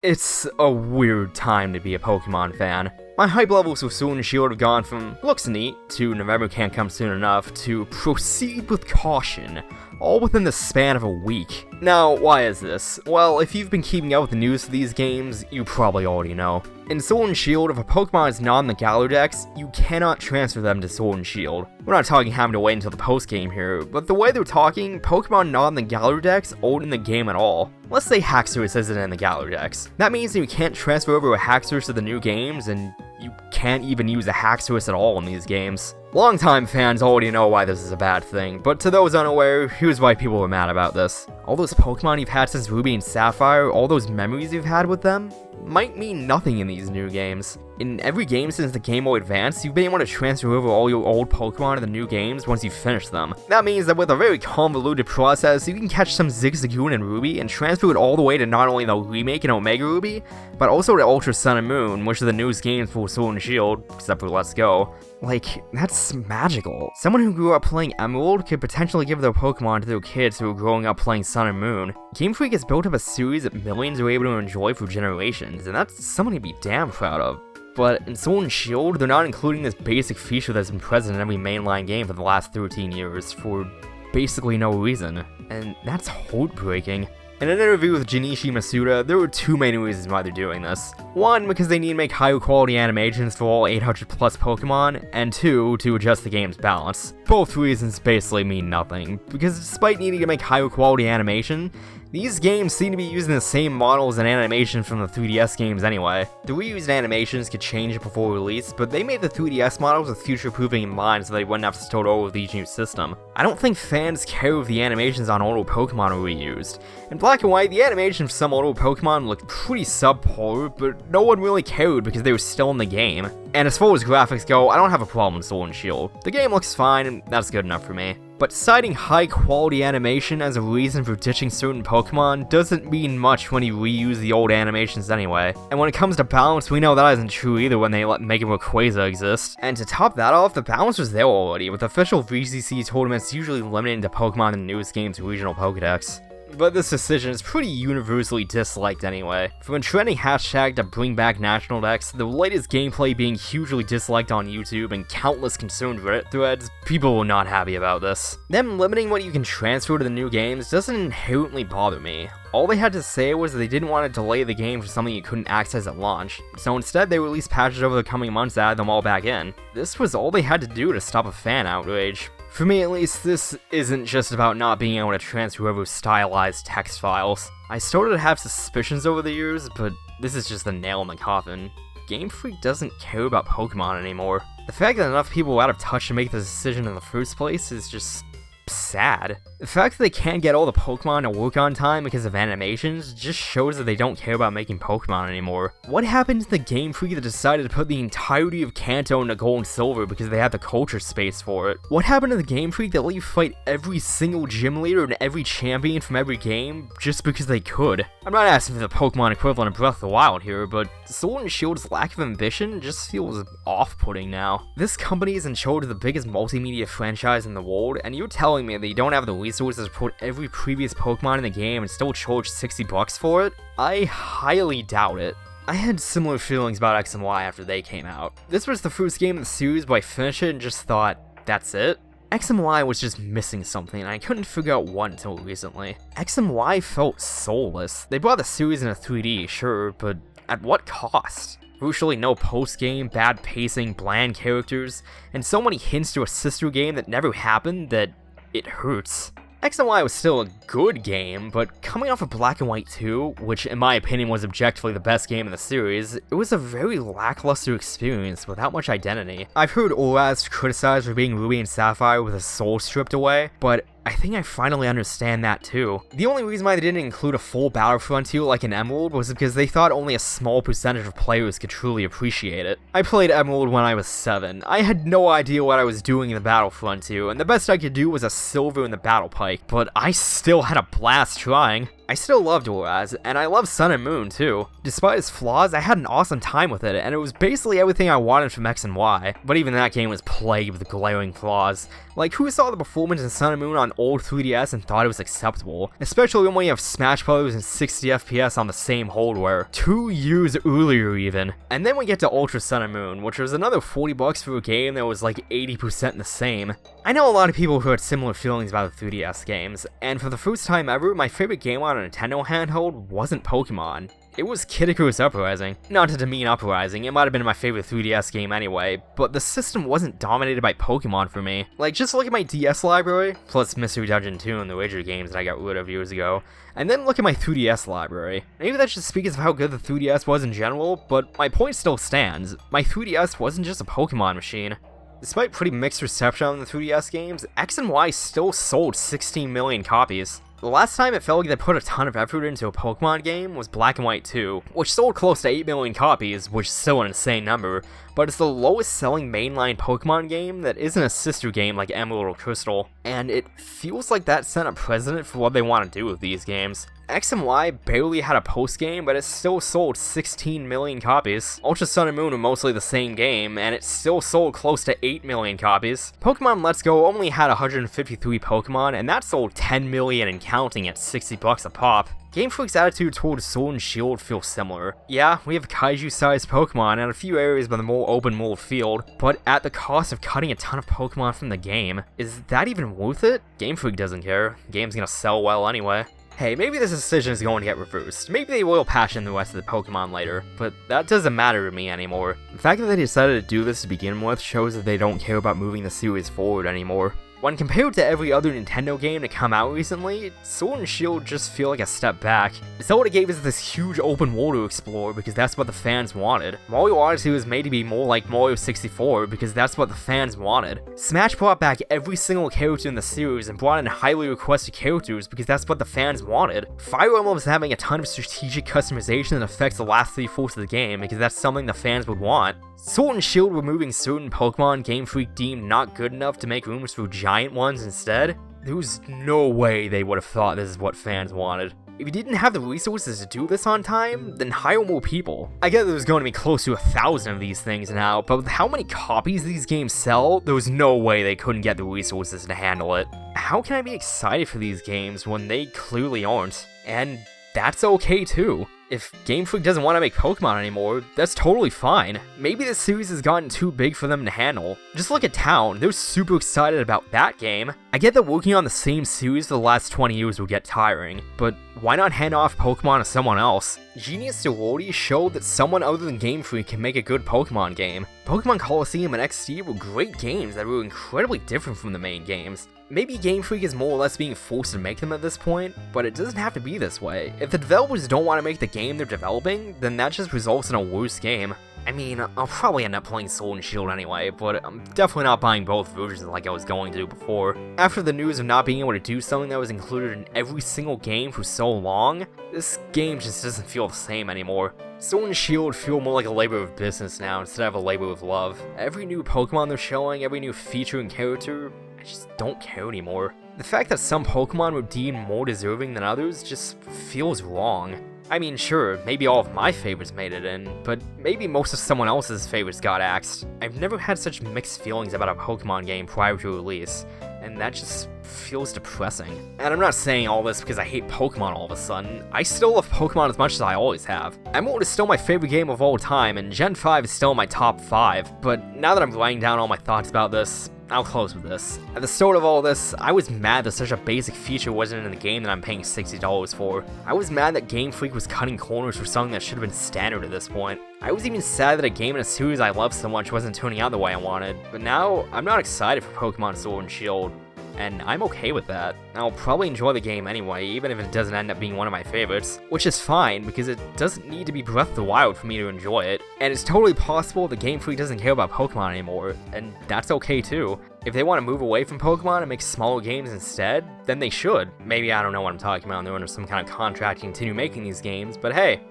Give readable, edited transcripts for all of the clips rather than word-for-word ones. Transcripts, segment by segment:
It's a weird time to be a Pokemon fan. My hype levels with Sword and Shield have gone from looks neat to November can't come soon enough to proceed with caution, all within the span of a week. Now, why is this? Well, if you've been keeping up with the news for these games, you probably already know. In Sword and Shield, if a Pokemon is not in the Galar Dex, you cannot transfer them to Sword and Shield. We're not talking having to wait until the post-game here, but the way they're talking, Pokemon not in the Galar Dex aren't in the game at all. Let's say Haxorus isn't in the Galar Dex. That means that you can't transfer over a Haxorus to the new games, and you can't even use a Haxorus at all in these games. Longtime fans already know why this is a bad thing, but to those unaware, here's why people are mad about this. All those Pokemon you've had since Ruby and Sapphire, all those memories you've had with them, might mean nothing in these new games. In every game since the Game Boy Advance, you've been able to transfer over all your old Pokemon to the new games once you finish them. That means that with a very convoluted process, you can catch some Zigzagoon and Ruby and transfer it all the way to not only the remake and Omega Ruby, but also to Ultra Sun and Moon, which are the newest games for Sword and Shield, except for Let's Go. Like, that's magical. Someone who grew up playing Emerald could potentially give their Pokemon to their kids who are growing up playing Sun and Moon. Game Freak has built up a series that millions are able to enjoy for generations, and that's something to be damn proud of. But in Sword and Shield, they're not including this basic feature that's been present in every mainline game for the last 13 years for basically no reason, and that's heartbreaking. In an interview with Junichi Masuda, there were two main reasons why they're doing this. One, because they need to make higher quality animations for all 800 plus Pokemon, and two, to adjust the game's balance. Both reasons basically mean nothing, because despite needing to make higher quality animation, these games seem to be using the same models and animation from the 3DS games anyway. The reused animations could change before release, but they made the 3DS models with future-proofing in mind so they wouldn't have to start over with each new system. I don't think fans care if the animations on older Pokemon are reused. In Black and White, the animations for some older Pokemon looked pretty subpar, but no one really cared because they were still in the game. And as far as graphics go, I don't have a problem with Sword and Shield. The game looks fine, and that's good enough for me. But citing high quality animation as a reason for ditching certain Pokemon doesn't mean much when you reuse the old animations anyway. And when it comes to balance, we know that isn't true either when they let Mega Rayquaza exist. And to top that off, the balance was there already, with official VCC tournaments usually limited to Pokemon in the newest game's regional Pokedex. But this decision is pretty universally disliked anyway. From a trending hashtag to bring back National Dex, the latest gameplay being hugely disliked on YouTube and countless concerned Reddit threads, people were not happy about this. Them limiting what you can transfer to the new games doesn't inherently bother me. All they had to say was that they didn't want to delay the game for something you couldn't access at launch, so instead they released patches over the coming months to add them all back in. This was all they had to do to stop a fan outrage. For me at least, this isn't just about not being able to transfer over stylized text files. I started to have suspicions over the years, but this is just the nail in the coffin. Game Freak doesn't care about Pokemon anymore. The fact that enough people were out of touch to make this decision in the first place is just sad. The fact that they can't get all the Pokemon to work on time because of animations just shows that they don't care about making Pokemon anymore. What happened to the Game Freak that decided to put the entirety of Kanto into Gold and Silver because they had the culture space for it? What happened to the Game Freak that let you fight every single gym leader and every champion from every game just because they could? I'm not asking for the Pokemon equivalent of Breath of the Wild here, but Sword and Shield's lack of ambition just feels off-putting now. This company is in charge of the biggest multimedia franchise in the world, and you're telling me they don't have the resources to put every previous Pokemon in the game and still charge $60 for it? I highly doubt it. I had similar feelings about X and Y after they came out. This was the first game in the series, but I finished it and just thought, that's it? X and Y was just missing something, and I couldn't figure out what until recently. X and Y felt soulless. They brought the series into 3D, sure, but at what cost? Crucially, no post-game, bad pacing, bland characters, and so many hints to a sister game that never happened that it hurts. X and Y was still a good game, but coming off of Black and White 2, which in my opinion was objectively the best game in the series, it was a very lackluster experience without much identity. I've heard Oraz criticized for being Ruby and Sapphire with a soul stripped away, but I think I finally understand that too. The only reason why they didn't include a full battle frontier like in Emerald was because they thought only a small percentage of players could truly appreciate it. I played Emerald when I was 7. I had no idea what I was doing in the battle frontier, and the best I could do was a silver in the battle pike, but I still had a blast trying. I still loved OS, and I love Sun and Moon too. Despite its flaws, I had an awesome time with it, and it was basically everything I wanted from X and Y, but even that game was plagued with glaring flaws. Like, who saw the performance in Sun and Moon on old 3DS and thought it was acceptable? Especially when you have Smash Bros. And 60 FPS on the same hardware, 2 years earlier even. And then we get to Ultra Sun and Moon, which was another $40 for a game that was like 80% the same. I know a lot of people who had similar feelings about the 3DS games, and for the first time ever, my favorite game on a Nintendo handheld wasn't Pokémon. It was Kid Icarus Uprising. Not to demean Uprising, it might have been my favorite 3DS game anyway, but the system wasn't dominated by Pokemon for me. Like, just look at my DS library, plus Mystery Dungeon 2 and the Witcher games that I got rid of years ago, and then look at my 3DS library. Maybe that just speaks of how good the 3DS was in general, but my point still stands. My 3DS wasn't just a Pokemon machine. Despite pretty mixed reception on the 3DS games, X and Y still sold 16 million copies. The last time it felt like they put a ton of effort into a Pokemon game was Black and White 2, which sold close to 8 million copies, which is still an insane number, but it's the lowest selling mainline Pokemon game that isn't a sister game like Emerald or Crystal, and it feels like that set a precedent for what they want to do with these games. X and Y barely had a post-game, but it still sold 16 million copies. Ultra Sun and Moon were mostly the same game, and it still sold close to 8 million copies. Pokemon Let's Go only had 153 Pokemon, and that sold 10 million and counting at $60 a pop. Game Freak's attitude toward Sword and Shield feels similar. Yeah, we have kaiju-sized Pokemon and a few areas with a more open world field, but at the cost of cutting a ton of Pokemon from the game. Is that even worth it? Game Freak doesn't care. The game's gonna sell well anyway. Hey, maybe this decision is going to get reversed. Maybe they will patch in the rest of the Pokemon later, but that doesn't matter to me anymore. The fact that they decided to do this to begin with shows that they don't care about moving the series forward anymore. When compared to every other Nintendo game to come out recently, Sword and Shield just feel like a step back. Zelda gave us this huge open world to explore because that's what the fans wanted. Mario Odyssey was made to be more like Mario 64 because that's what the fans wanted. Smash brought back every single character in the series and brought in highly requested characters because that's what the fans wanted. Fire Emblem is having a ton of strategic customization that affects the last 3/4 of the game because that's something the fans would want. Sword and Shield removing certain Pokemon Game Freak deemed not good enough to make rooms for giant ones instead? There was no way they would have thought this is what fans wanted. If you didn't have the resources to do this on time, then hire more people. I get there's going to be close to 1,000 of these things now, but with how many copies these games sell, there was no way they couldn't get the resources to handle it. How can I be excited for these games when they clearly aren't? And that's okay too. If Game Freak doesn't want to make Pokemon anymore, that's totally fine. Maybe this series has gotten too big for them to handle. Just look at Town, they're super excited about that game. I get that working on the same series for the last 20 years will get tiring, but why not hand off Pokemon to someone else? Genius Sorority showed that someone other than Game Freak can make a good Pokemon game. Pokemon Colosseum and XD were great games that were incredibly different from the main games. Maybe Game Freak is more or less being forced to make them at this point, but it doesn't have to be this way. If the developers don't want to make the game they're developing, then that just results in a worse game. I mean, I'll probably end up playing Sword and Shield anyway, but I'm definitely not buying both versions like I was going to do before. After the news of not being able to do something that was included in every single game for so long, this game just doesn't feel the same anymore. Sword and Shield feel more like a labor of business now instead of a labor of love. Every new Pokemon they're showing, every new feature and character, I just don't care anymore. The fact that some Pokemon were deemed more deserving than others just feels wrong. I mean, sure, maybe all of my favorites made it in, but maybe most of someone else's favorites got axed. I've never had such mixed feelings about a Pokemon game prior to release, and that just feels depressing. And I'm not saying all this because I hate Pokemon all of a sudden. I still love Pokemon as much as I always have. Emerald is still my favorite game of all time, and Gen 5 is still in my top 5, but now that I'm writing down all my thoughts about this, I'll close with this. At the start of all this, I was mad that such a basic feature wasn't in the game that I'm paying $60 for. I was mad that Game Freak was cutting corners for something that should have been standard at this point. I was even sad that a game in a series I love so much wasn't turning out the way I wanted, but now I'm not excited for Pokemon Sword and Shield, and I'm okay with that. I'll probably enjoy the game anyway, even if it doesn't end up being one of my favorites, which is fine because it doesn't need to be Breath of the Wild for me to enjoy it, and it's totally possible that Game Freak doesn't care about Pokemon anymore, and that's okay too. If they want to move away from Pokemon and make smaller games instead, then they should. Maybe I don't know what I'm talking about, they're under some kind of contract to continue making these games, but hey,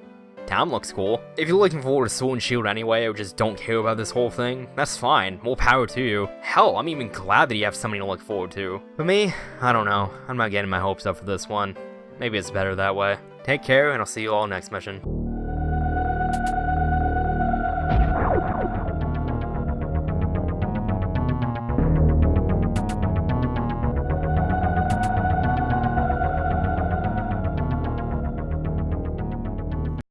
Town looks cool. If you're looking forward to Sword and Shield anyway, or just don't care about this whole thing, that's fine, more power to you. Hell, I'm even glad that you have something to look forward to. For me, I don't know, I'm not getting my hopes up for this one. maybe it's better that way. Take care, and I'll see you all next mission.